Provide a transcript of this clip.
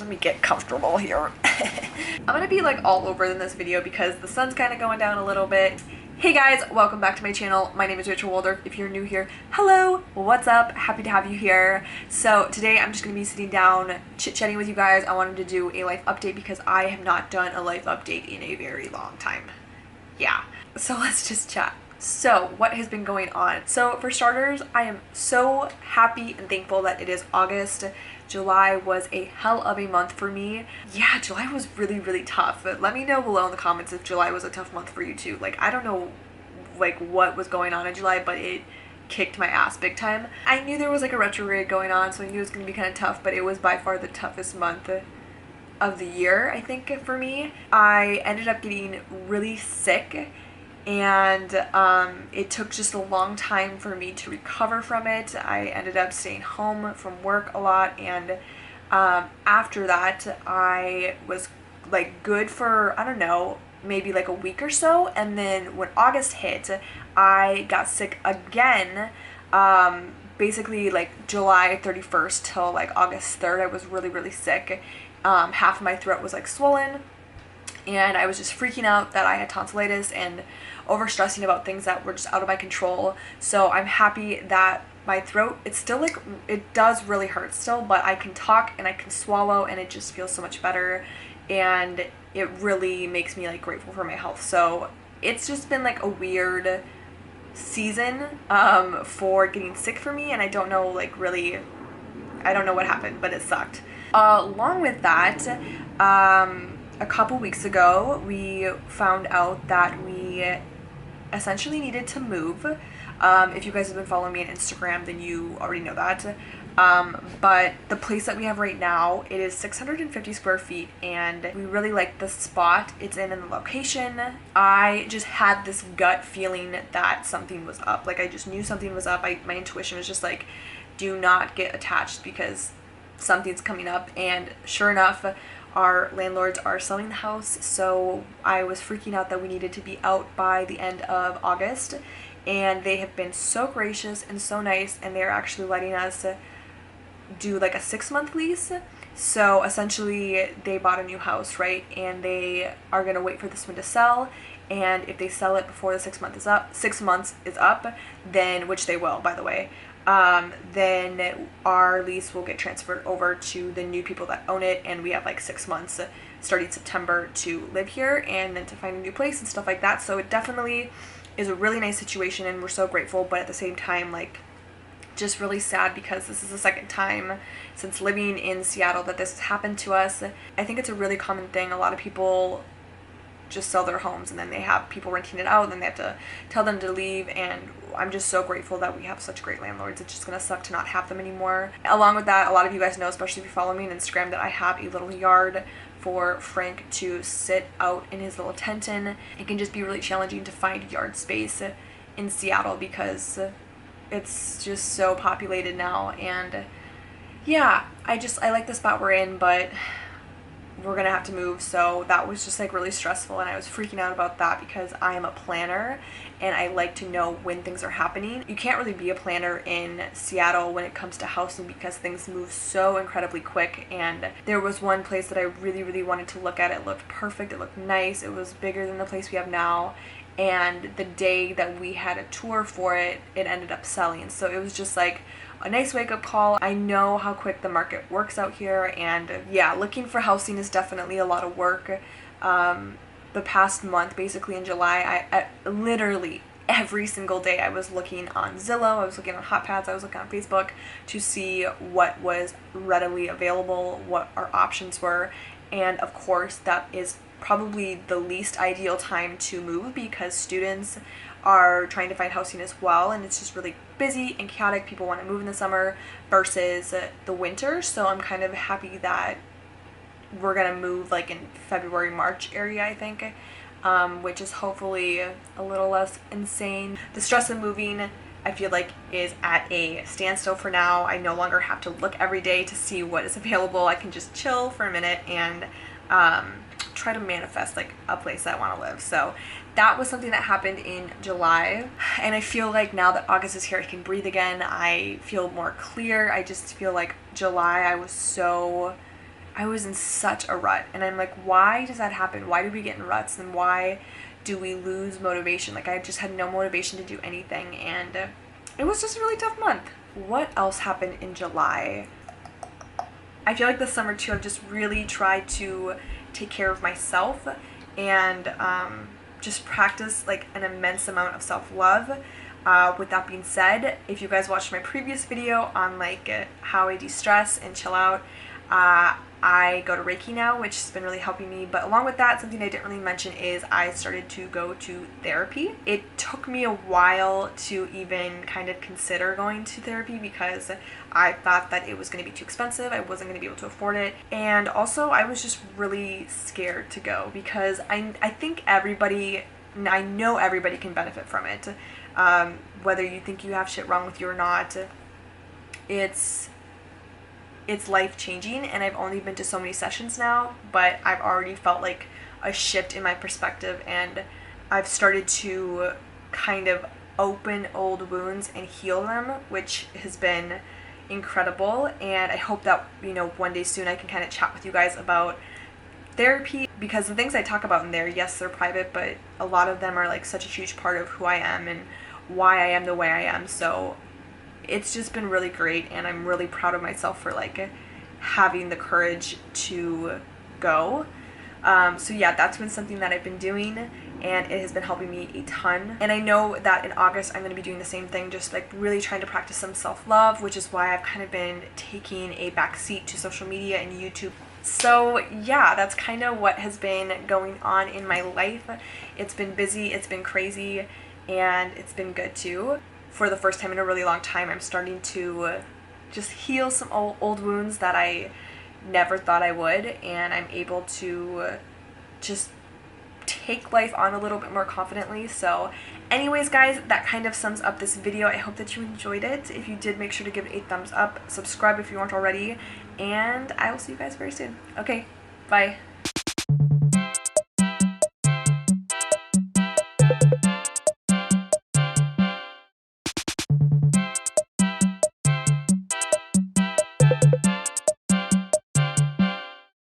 Let me get comfortable here. I'm gonna be like all over in this video because the sun's kind of going down a little bit. Hey guys, welcome back to my channel. My name is Waldorf. If you're new here, hello, what's up? Happy to have you here. So today I'm just gonna be sitting down chit-chatting with you guys. I wanted to do a life update because I have not done a life update in a very long time. Yeah, so let's just chat. So what has been going on? So for starters, I am so happy and thankful that it is August. July was a hell of a month for me. Yeah, July was really tough. Let me know below in the comments if July was a tough month for you too. Like, I don't know like what was going on in July, but it kicked my ass big time. I knew there was like a retrograde going on, so I knew it was gonna be kind of tough, but it was by far the toughest month of the year, I think, for me. I ended up getting really sick, and it took just a long time for me to recover from it. I ended up staying home from work a lot, and after that I was like good for, I don't know, maybe like a week or so, and then when August hit, I got sick again. Basically like July 31st till like August 3rd, I was really sick. Half of my throat was like swollen, and I was just freaking out that I had tonsillitis and overstressing about things that were just out of my control. So I'm happy that my throat, it's still like, it does really hurt still, but I can talk and I can swallow, and it just feels so much better, and it really makes me like grateful for my health. So it's just been like a weird season for getting sick for me, and I don't know, like, really, I don't know what happened, but it sucked. Along with that, a couple weeks ago, we found out that we essentially needed to move. If you guys have been following me on Instagram, then you already know that. But the place that we have right now, it is 650 square feet, and we really like the spot it's in and the location. I just had this gut feeling that something was up. Like, I just knew something was up. My intuition was just like, do not get attached because something's coming up. And sure enough, our landlords are selling the house, so I was freaking out that we needed to be out by the end of August, and they have been so gracious and so nice, and they're actually letting us do like a 6-month lease. So essentially they bought a new house, right, and they are going to wait for this one to sell, and if they sell it before the 6 months is up, then, which they will, by the way, then our lease will get transferred over to the new people that own it, and we have like 6 months starting September to live here and then to find a new place and stuff like that. So it definitely is a really nice situation, and we're so grateful, but at the same time, like, just really sad because this is the second time since living in Seattle that this has happened to us. I think it's a really common thing. A lot of people just sell their homes, and then they have people renting it out, and then they have to tell them to leave, and I'm just so grateful that we have such great landlords. It's just gonna suck to not have them anymore. Along with that, a lot of you guys know, especially if you follow me on Instagram, that I have a little yard for Frank to sit out in his little tent in. It can just be really challenging to find yard space in Seattle because it's just so populated now, and yeah, I like the spot we're in, but we're gonna have to move. So that was just like really stressful, and I was freaking out about that because I am a planner and I like to know when things are happening. You can't really be a planner in Seattle when it comes to housing because things move so incredibly quick, and there was one place that I really wanted to look at. It looked perfect, it looked nice, it was bigger than the place we have now, and the day that we had a tour for it, it ended up selling. So it was just like a nice wake-up call. I know how quick the market works out here, and yeah, looking for housing is definitely a lot of work. The past month, basically in July, I literally every single day I was looking on Zillow, I was looking on HotPads, I was looking on Facebook to see what was readily available, what our options were, and of course that is probably the least ideal time to move because students are trying to find housing as well, and it's just really busy and chaotic. People want to move in the summer versus the winter, so I'm kind of happy that we're gonna move like in February, March area, I think, which is hopefully a little less insane. The stress of moving, I feel like, is at a standstill for now. I no longer have to look every day to see what is available. I can just chill for a minute and try to manifest like a place that I want to live. So that was something that happened in July, and I feel like now that August is here, I can breathe again. I feel more clear. I just feel like July, I was in such a rut, and I'm like, why does that happen? Why do we get in ruts, and why do we lose motivation? Like, I just had no motivation to do anything, and it was just a really tough month. What else happened in July? I feel like this summer too, I've just really tried to take care of myself and just practice like an immense amount of self-love. With that being said, if you guys watched my previous video on like how I de-stress and chill out, I go to Reiki now, which has been really helping me. But along with that, something I didn't really mention is I started to go to therapy. It took me a while to even kind of consider going to therapy because I thought that it was going to be too expensive. I wasn't going to be able to afford it. And also I was just really scared to go because I think everybody, I know everybody can benefit from it. Whether you think you have shit wrong with you or not, it's life-changing, and I've only been to so many sessions now, but I've already felt like a shift in my perspective, and I've started to kind of open old wounds and heal them, which has been incredible. And I hope that, you know, one day soon I can kind of chat with you guys about therapy, because the things I talk about in there, yes, they're private, but a lot of them are like such a huge part of who I am and why I am the way I am. So it's just been really great, and I'm really proud of myself for like having the courage to go. So yeah, that's been something that I've been doing, and it has been helping me a ton. And I know that in August I'm going to be doing the same thing, just like really trying to practice some self-love, which is why I've kind of been taking a back seat to social media and YouTube. So yeah, that's kind of what has been going on in my life. It's been busy, it's been crazy, and it's been good too. For the first time in a really long time, I'm starting to just heal some old wounds that I never thought I would, and I'm able to just take life on a little bit more confidently. So anyways guys, that kind of sums up this video. I hope that you enjoyed it. If you did, make sure to give it a thumbs up, subscribe if you aren't already, and I will see you guys very soon. Okay, bye.